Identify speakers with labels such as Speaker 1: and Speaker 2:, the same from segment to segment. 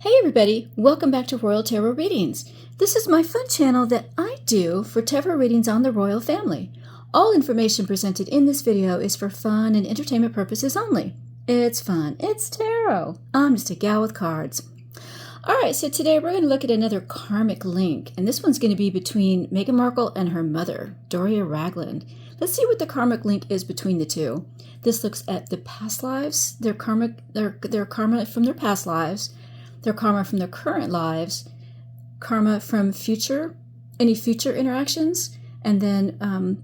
Speaker 1: Hey everybody, welcome back to Royal Tarot Readings. This is my fun channel that I do for tarot readings on the royal family. All information presented in this video is for fun and entertainment purposes only. It's fun, it's tarot. I'm just a gal with cards. Alright, so today we're going to look at another karmic link, and this one's going to be between Meghan Markle and her mother, Doria Ragland. Let's see what the karmic link is between the two. This looks at the past lives, their karma from their past lives, their karma from their current lives, karma from any future interactions, and then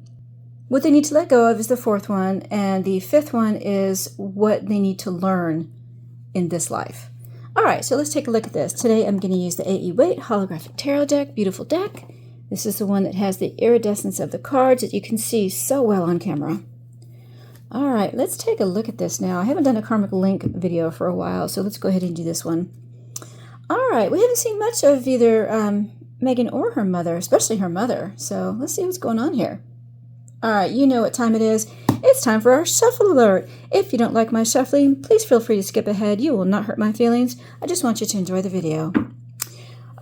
Speaker 1: what they need to let go of is the fourth one, and the fifth one is what they need to learn in this life. All right, so let's take a look at this. Today I'm going to use the AE Weight Holographic Tarot deck, beautiful deck. This is the one that has the iridescence of the cards that you can see so well on camera. All right, let's take a look at this now. I haven't done a karmic link video for a while, so let's go ahead and do this one. All right, we haven't seen much of either Meghan or her mother, especially her mother. So let's see what's going on here. All right, you know what time it is. It's time for our shuffle alert. If you don't like my shuffling, please feel free to skip ahead. You will not hurt my feelings. I just want you to enjoy the video.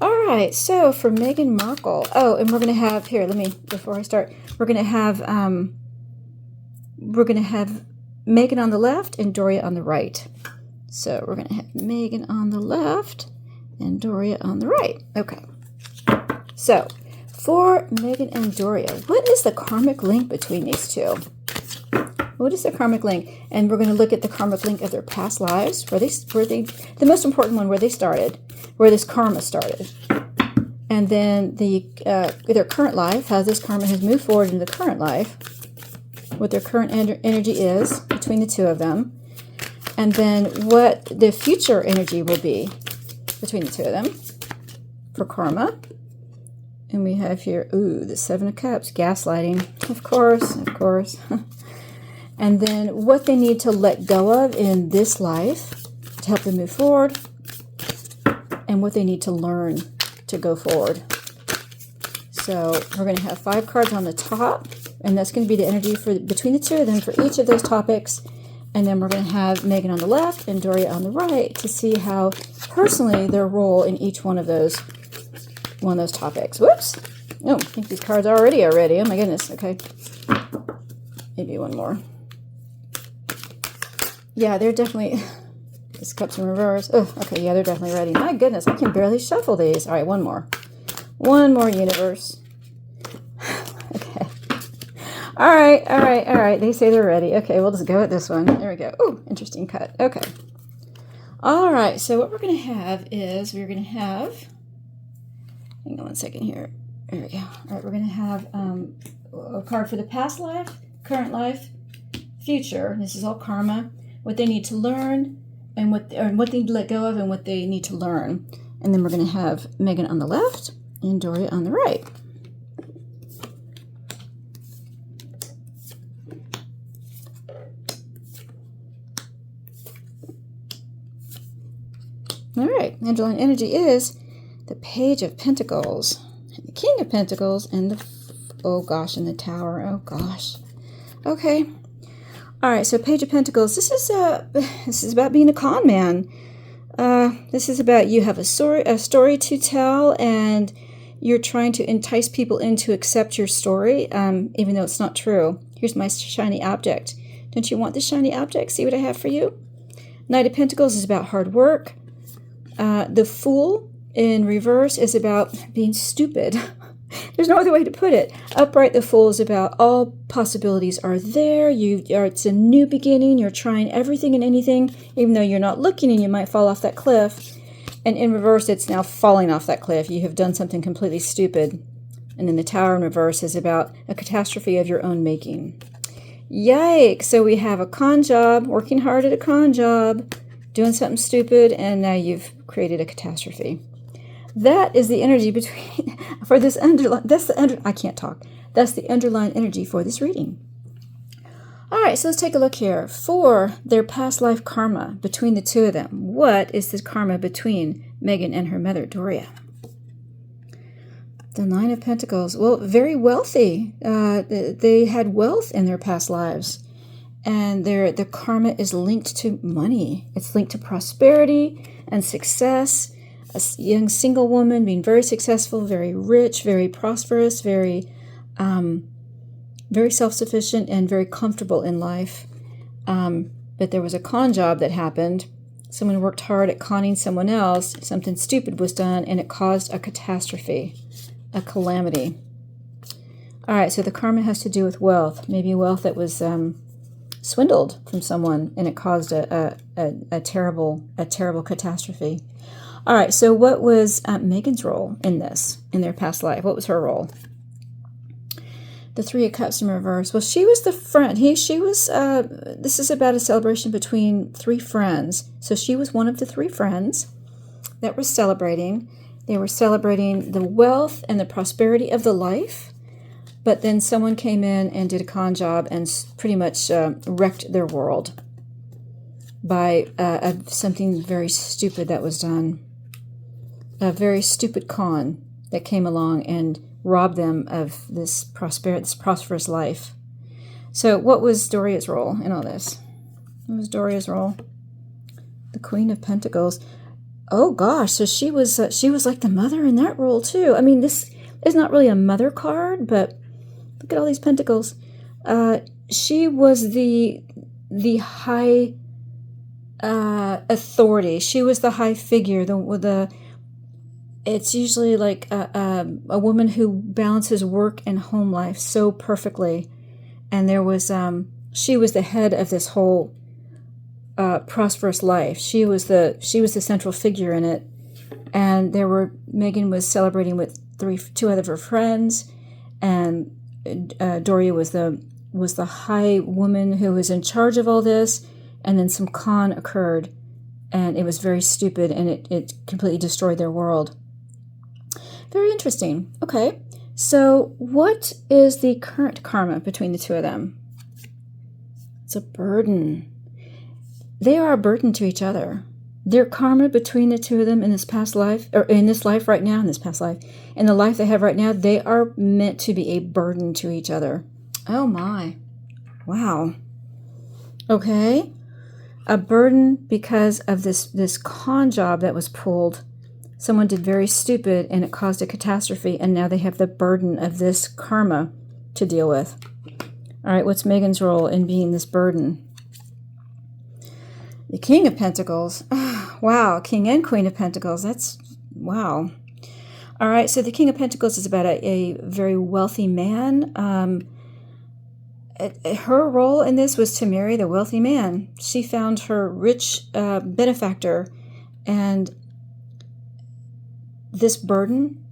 Speaker 1: All right, so for Meghan Markle. Oh, and we're going to have, here, before I start, we're going to have Meghan on the left and Doria on the right. So we're going to have Meghan on the left and Doria on the right. Okay. So, for Meghan and Doria, what is the karmic link between these two? What is the karmic link? And we're going to look at the karmic link of their past lives, the most important one, where they started, where this karma started. And then their current life, how this karma has moved forward in the current life, what their current energy is between the two of them, and then what the future energy will be between the two of them for karma. And we have here, the Seven of Cups, gaslighting, of course. And then what they need to let go of in this life to help them move forward, and what they need to learn to go forward. So we're going to have 5 cards on the top, and that's going to be the energy between the two of them for each of those topics. And then we're going to have Meghan on the left and Doria on the right to see how personally their role in each one of those topics. Whoops. Oh, I think these cards are already. Oh my goodness. Okay. Maybe one more. Yeah, they're definitely, this cup's in reverse. Oh, okay. Yeah, they're definitely ready. My goodness, I can barely shuffle these. All right, one more. One more, universe. Okay. All right. They say they're ready. Okay, we'll just go with this one. There we go. Oh, interesting cut. Okay. All right, so what we're going to have is hang on one second here. There we go. All right, we're going to have a card for the past life, current life, future. This is all karma, what they need to learn, and what they need to let go of, and what they need to learn. And then we're going to have Meghan on the left and Doria on the right. All right, Angeline energy is the Page of Pentacles, and the King of Pentacles, and and the Tower. Oh gosh. Okay. All right. So Page of Pentacles. This is about being a con man. This is about you have a story to tell, and you're trying to entice people in to accept your story, even though it's not true. Here's my shiny object. Don't you want the shiny object? See what I have for you. Knight of Pentacles is about hard work. The Fool in reverse is about being stupid. There's no other way to put it. Upright, the Fool is about all possibilities are there. It's a new beginning. You're trying everything and anything, even though you're not looking and you might fall off that cliff. And in reverse, it's now falling off that cliff. You have done something completely stupid. And then the Tower in reverse is about a catastrophe of your own making. Yikes. So we have a con job, working hard at a con job, doing something stupid, and now you've created a catastrophe. That is the energy between for this underline. That's the underlying energy for this reading. All right, so let's take a look here for their past life karma between the two of them. What is this karma between Meghan and her mother, Doria? The Nine of Pentacles. Well, very wealthy. They had wealth in their past lives. and the karma is linked to money. It's linked to prosperity and success. young single woman, being very successful, very rich, very prosperous, very self-sufficient, and very comfortable in life. But there was a con job that happened. Someone worked hard at conning someone else. Something stupid was done, and it caused a catastrophe, a calamity. All right, so the karma has to do with wealth. Maybe wealth that was swindled from someone, and it caused a terrible catastrophe. All right, so what was Meghan's role in this, in their past life? What was her role? The Three of Cups in reverse. Well, she was the friend. She was. This is about a celebration between three friends. So she was one of the three friends that were celebrating. They were celebrating the wealth and the prosperity of the life. But then someone came in and did a con job and pretty much wrecked their world by something very stupid that was done. A very stupid con that came along and robbed them of this prosperous life. So what was Doria's role in all this? What was Doria's role? The Queen of Pentacles. Oh gosh, so she was like the mother in that role too. I mean, this is not really a mother card, but look at all these pentacles. She was the high authority. She was the high figure. It's usually like a woman who balances work and home life so perfectly. And there was she was the head of this whole prosperous life. She was the central figure in it. And Meghan was celebrating with two other of her friends, and Doria was the high woman who was in charge of all this. And then some con occurred, and it was very stupid, and it completely destroyed their world. Very interesting. Okay, so what is the current karma between the two of them? It's a burden. They are a burden to each other. Their karma between the two of them in this past life, or in this life right now, in this past life, in the life they have right now, they are meant to be a burden to each other. Oh my. Wow. Okay. A burden because of this con job that was pulled. Someone did very stupid and it caused a catastrophe, and now they have the burden of this karma to deal with. All right, what's Meghan's role in being this burden? The King of Pentacles. Wow, King and Queen of Pentacles. That's, wow. All right, so the King of Pentacles is about a very wealthy man. Her role in this was to marry the wealthy man. She found her rich benefactor, and this burden,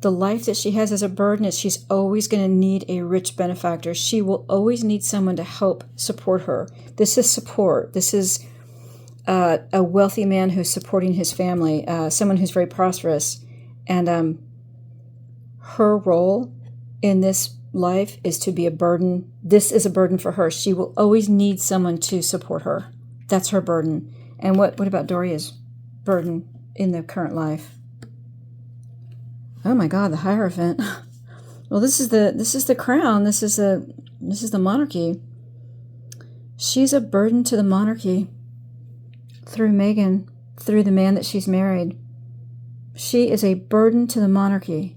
Speaker 1: the life that she has as a burden, is she's always going to need a rich benefactor. She will always need someone to help support her. This is support. This is a wealthy man who's supporting his family, someone who's very prosperous. And her role in this life is to be a burden. This is a burden for her. She will always need someone to support her. That's her burden. And what about Doria's burden in the current life? Oh my God, the Hierophant. Well, this is the crown. This is the monarchy. She's a burden to the monarchy through Meghan, through the man that she's married. She is a burden to the monarchy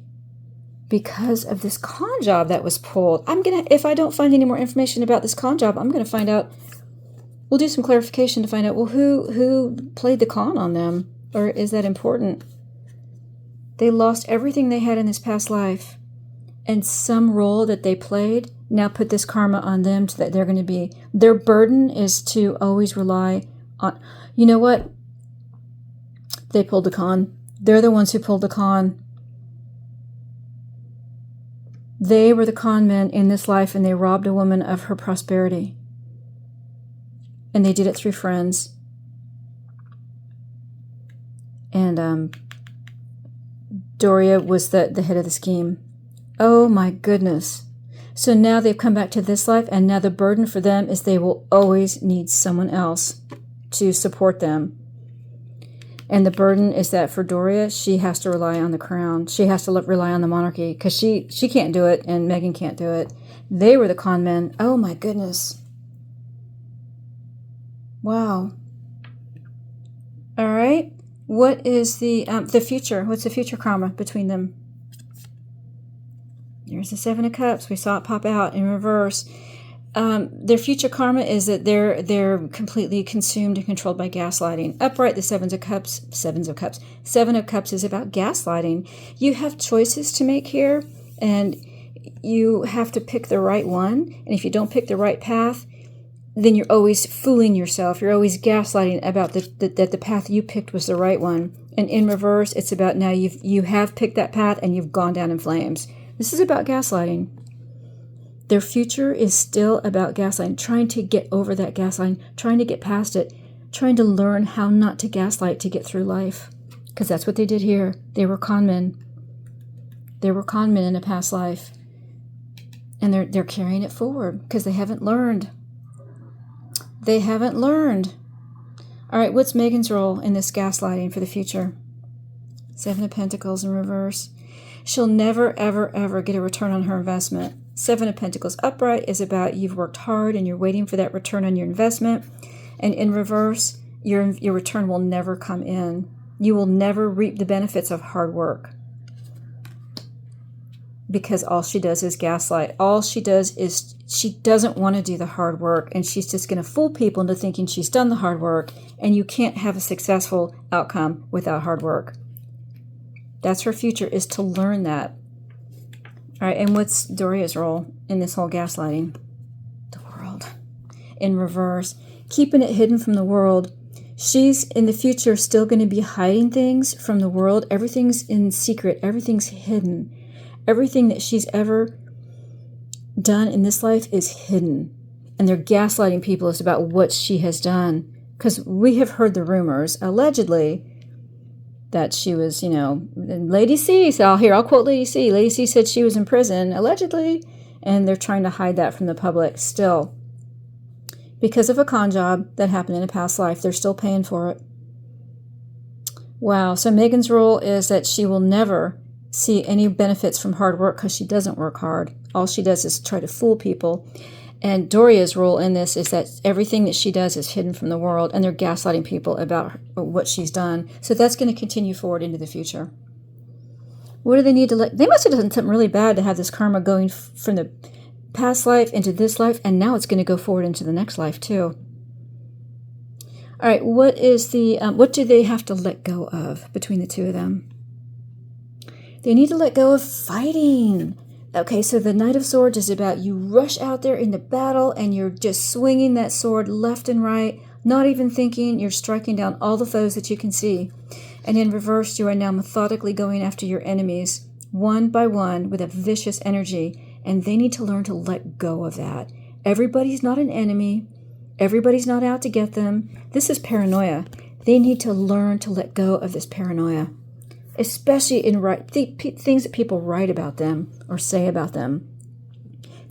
Speaker 1: because of this con job that was pulled. If I don't find any more information about this con job, I'm gonna find out. We'll do some clarification to find out, well, who played the con on them, or is that important? They lost everything they had in this past life, and some role that they played now put this karma on them, so that they're going to be, their burden is to always rely on, you know what? They pulled the con. They're the ones who pulled the con. They were the con men in this life, and they robbed a woman of her prosperity. And they did it through friends. And Doria was the head of the scheme. Oh my goodness. So now they've come back to this life, and now the burden for them is they will always need someone else to support them. And the burden is that for Doria, she has to rely on the crown. She has to rely on the monarchy, because she can't do it, and Meghan can't do it. They were the con men. Oh my goodness. Wow. All right. What is the future? What's the future karma between them? There's the Seven of Cups. We saw it pop out in reverse. Their future karma is that they're completely consumed and controlled by gaslighting. Upright, the Seven of Cups is about gaslighting. You have choices to make here, and you have to pick the right one. And if you don't pick the right path, then you're always fooling yourself. You're always gaslighting about that the path you picked was the right one. And in reverse, it's about now you have picked that path and you've gone down in flames. This is about gaslighting. Their future is still about gaslighting, trying to get over that gaslighting, trying to get past it, trying to learn how not to gaslight to get through life. Because that's what they did here. They were con men. They were con men in a past life. And they're carrying it forward because they haven't learned. They haven't learned. All right, what's Meghan's role in this gaslighting for the future? Seven of Pentacles in reverse. She'll never, ever, ever get a return on her investment. Seven of Pentacles upright is about you've worked hard and you're waiting for that return on your investment. And in reverse, your return will never come in. You will never reap the benefits of hard work. Because all she does is gaslight. All she does is she doesn't want to do the hard work, and she's just going to fool people into thinking she's done the hard work, and you can't have a successful outcome without hard work. That's her future, is to learn that. All right, and what's Doria's role in this whole gaslighting? The world. In reverse. Keeping it hidden from the world. She's, in the future, still going to be hiding things from the world. Everything's in secret. Everything's hidden. Everything that she's ever done in this life is hidden. And they're gaslighting people as about what she has done. Because we have heard the rumors, allegedly, that she was, Lady C. So I'll quote Lady C. Lady C said she was in prison, allegedly. And they're trying to hide that from the public still. Because of a con job that happened in a past life, they're still paying for it. Wow. So Meghan's role is that she will never see any benefits from hard work because she doesn't work hard. All she does is try to fool people. And Doria's role in this is that everything that she does is hidden from the world, and they're gaslighting people about what she's done. So that's going to continue forward into the future. What do they need to let? They must have done something really bad to have this karma going from the past life into this life, and now it's going to go forward into the next life too. All right, what do they have to let go of between the two of them? They need to let go of fighting. Okay, so the Knight of Swords is about you rush out there in the battle and you're just swinging that sword left and right, not even thinking, you're striking down all the foes that you can see. And in reverse, you are now methodically going after your enemies, one by one, with a vicious energy, and they need to learn to let go of that. Everybody's not an enemy. Everybody's not out to get them. This is paranoia. They need to learn to let go of this paranoia. Especially in things that people write about them or say about them.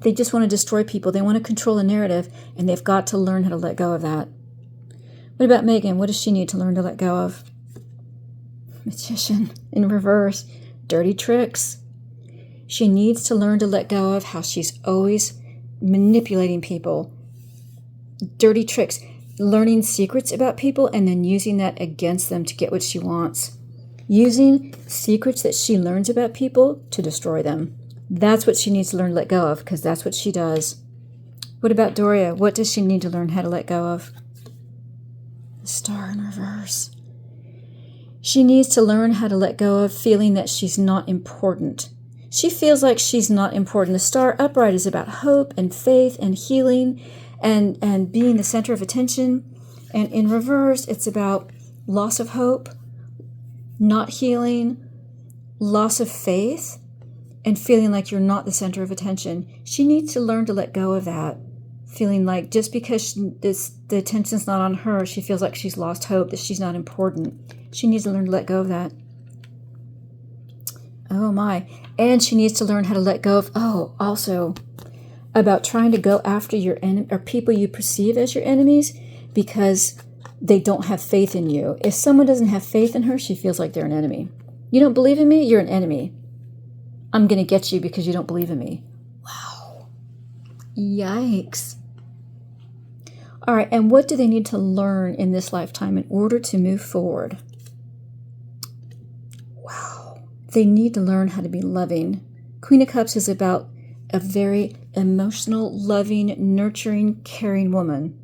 Speaker 1: They just want to destroy people. They want to control a narrative, and they've got to learn how to let go of that. What about Meghan? What does she need to learn to let go of? Magician in reverse. Dirty tricks. She needs to learn to let go of how she's always manipulating people. Dirty tricks. Learning secrets about people and then using that against them to get what she wants. Using secrets that she learns about people to destroy them. That's what she needs to learn to let go of, because that's what she does. What about Doria? What does she need to learn how to let go of? The Star in reverse. She needs to learn how to let go of feeling that she's not important. She feels like she's not important. The Star upright is about hope and faith and healing and being the center of attention. And in reverse, it's about loss of hope, not healing, loss of faith, and feeling like you're not the center of attention. She needs to learn to let go of that. Feeling like just because the attention's not on her, she feels like she's lost hope, that she's not important. She needs to learn to let go of that. Oh my. And she needs to learn how to let go of, also about trying to go after your enemy or people you perceive as your enemies because they don't have faith in you. If someone doesn't have faith in her, she feels like they're an enemy. You don't believe in me? You're an enemy. I'm going to get you because you don't believe in me. Wow. Yikes. All right, and what do they need to learn in this lifetime in order to move forward? they need to learn how to be loving. Queen of Cups is about a very emotional, loving, nurturing, caring woman.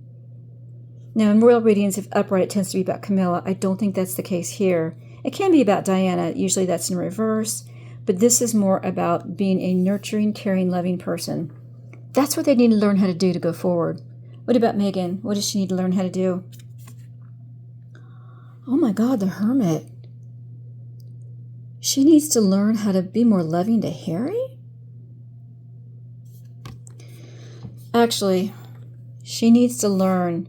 Speaker 1: Now, in royal readings, if upright, it tends to be about Camilla. I don't think that's the case here. It can be about Diana. Usually that's in reverse. But this is more about being a nurturing, caring, loving person. That's what they need to learn how to do to go forward. What about Meghan? What does she need to learn how to do? Oh my God, the Hermit. She needs to learn how to be more loving to Harry? Actually, she needs to learn.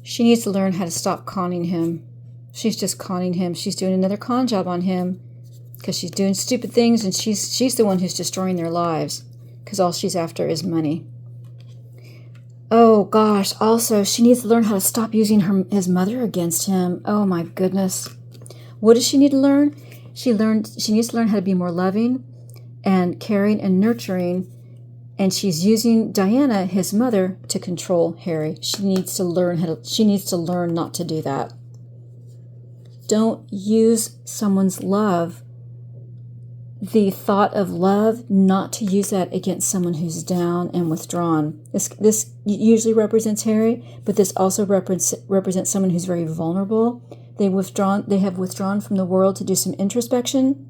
Speaker 1: She needs to learn how to stop conning him. She's just conning him. She's doing another con job on him because she's doing stupid things, and she's the one who's destroying their lives because all she's after is money. Oh gosh, also she needs to learn how to stop using his mother against him. Oh my goodness. What does she need to learn? She needs to learn how to be more loving and caring and nurturing, and she's using Diana, his mother, to control Harry. She needs to learn not to do that. Don't use someone's love, the thought of love, not to use that against someone who's down and withdrawn. This usually represents Harry, but this also represents someone who's very vulnerable. They have withdrawn from the world to do some introspection,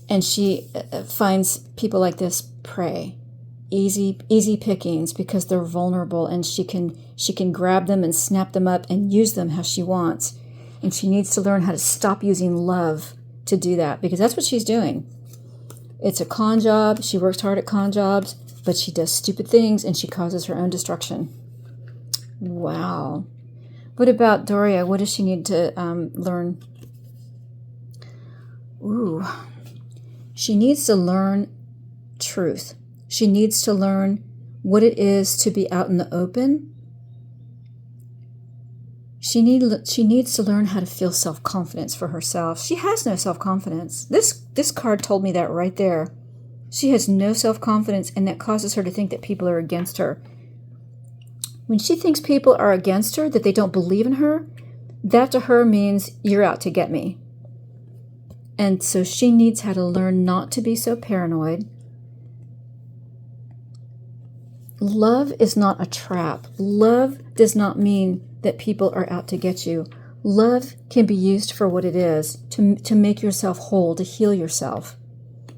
Speaker 1: and she finds people like this prey, easy pickings, because they're vulnerable, and she can grab them and snap them up and use them how she wants. And she needs to learn how to stop using love to do that, because that's what she's doing. It's a con job. She works hard at con jobs, but she does stupid things and she causes her own destruction. Wow. What about Doria? What does she need to learn? Ooh. She needs to learn truth. She needs to learn what it is to be out in the open. She needs to learn how to feel self-confidence for herself. She has no self-confidence. This card told me that right there. She has no self-confidence, and that causes her to think that people are against her. When she thinks people are against her, that they don't believe in her, that to her means you're out to get me. And so she needs how to learn not to be so paranoid. Love is not a trap. Love does not mean that people are out to get you. Love can be used for what it is, to make yourself whole, to heal yourself.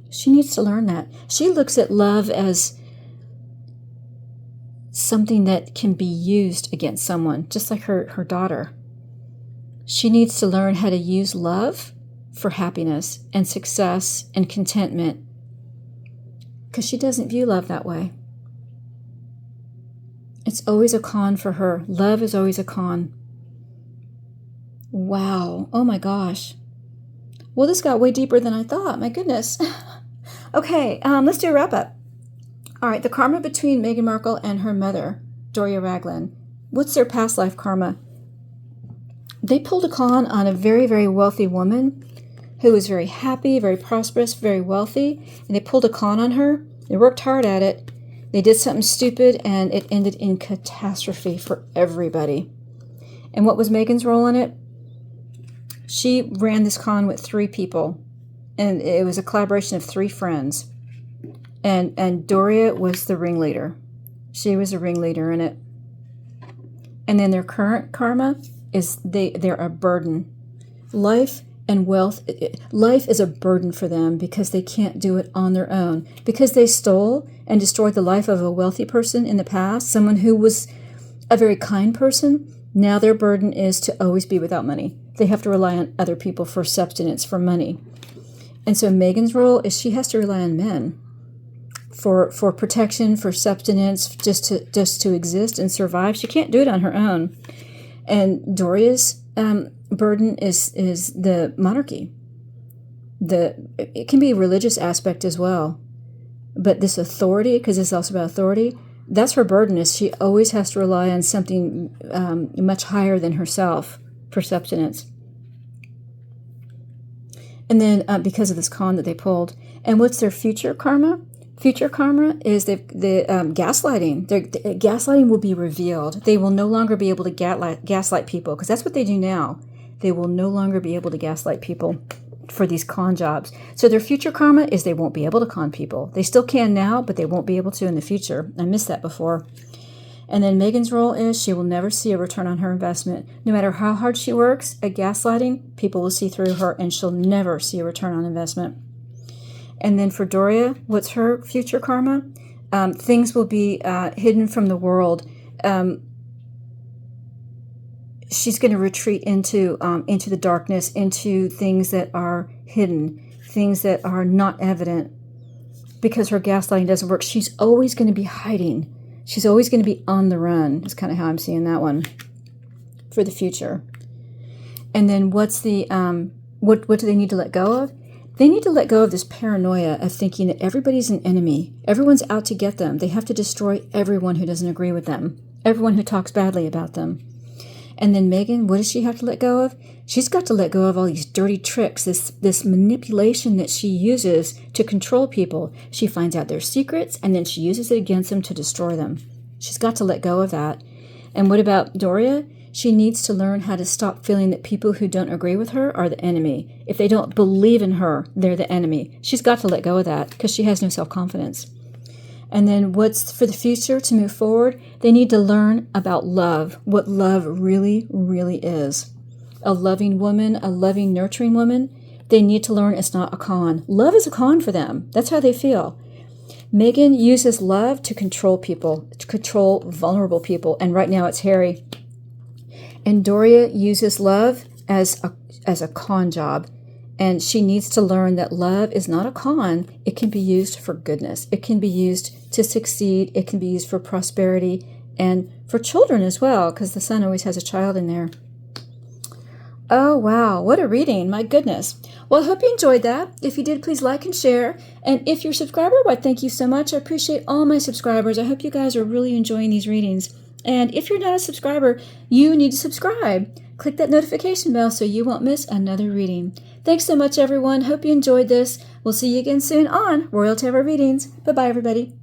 Speaker 1: She needs to learn that. She looks at love as something that can be used against someone, just like her daughter. She needs to learn how to use love for happiness and success and contentment, because she doesn't view love that way. It's always a con for her. Love is always a con. Wow. Oh my gosh. Well, this got way deeper than I thought. My goodness. Okay, let's do a wrap-up. All right, the karma between Meghan Markle and her mother, Doria Ragland. What's their past life karma? They pulled a con on a very, very wealthy woman who was very happy, very prosperous, very wealthy, and they pulled a con on her. They worked hard at it. They did something stupid, and it ended in catastrophe for everybody. And what was Meghan's role in it? She ran this con with 3 people, and it was a collaboration of 3 friends. And Doria was the ringleader. She was a ringleader in it. And then their current karma is they're a burden. Life and wealth, life is a burden for them because they can't do it on their own. Because they stole and destroyed the life of a wealthy person in the past, someone who was a very kind person, now their burden is to always be without money. They have to rely on other people for subsistence, for money. And so Meghan's role is she has to rely on men for protection, for subsistence, just to exist and survive. She can't do it on her own. And Doria's burden is the monarchy. It can be a religious aspect as well, but this authority, because it's also about authority, that's her burden. Is she always has to rely on something much higher than herself for subsistence. And then because of this con that they pulled, and what's their future karma? Future karma is the gaslighting. The gaslighting will be revealed. They will no longer be able to gaslight people, because that's what they do now. They will no longer be able to gaslight people for these con jobs. So their future karma is they won't be able to con people. They still can now, but they won't be able to in the future. I missed that before. And then Meghan's role is she will never see a return on her investment. No matter how hard she works at gaslighting, people will see through her, and she'll never see a return on investment. And then for Doria, what's her future karma? Things will be hidden from the world. She's going to retreat into the darkness, into things that are hidden, things that are not evident, because her gaslighting doesn't work. She's always going to be hiding. She's always going to be on the run. That's kind of how I'm seeing that one for the future. And then what's the what do they need to let go of? They need to let go of this paranoia of thinking that everybody's an enemy. Everyone's out to get them. They have to destroy everyone who doesn't agree with them, everyone who talks badly about them. And then Meghan, what does she have to let go of? She's got to let go of all these dirty tricks, this manipulation that she uses to control people. She finds out their secrets, and then she uses it against them to destroy them. She's got to let go of that. And what about Doria? She needs to learn how to stop feeling that people who don't agree with her are the enemy. If they don't believe in her, they're the enemy. She's got to let go of that because she has no self-confidence. And then what's for the future to move forward? They need to learn about love, what love really, really is. A loving woman, a loving, nurturing woman, they need to learn it's not a con. Love is a con for them. That's how they feel. Meghan uses love to control people, to control vulnerable people, and right now it's Harry. And Doria uses love as a con job. And she needs to learn that love is not a con. It can be used for goodness. It can be used to succeed. It can be used for prosperity and for children as well, because the sun always has a child in there. Oh, wow. What a reading. My goodness. Well, I hope you enjoyed that. If you did, please like and share. And if you're a subscriber, why, thank you so much. I appreciate all my subscribers. I hope you guys are really enjoying these readings. And if you're not a subscriber, you need to subscribe. Click that notification bell so you won't miss another reading. Thanks so much, everyone. Hope you enjoyed this. We'll see you again soon on Royal Tarot Readings. Bye-bye, everybody.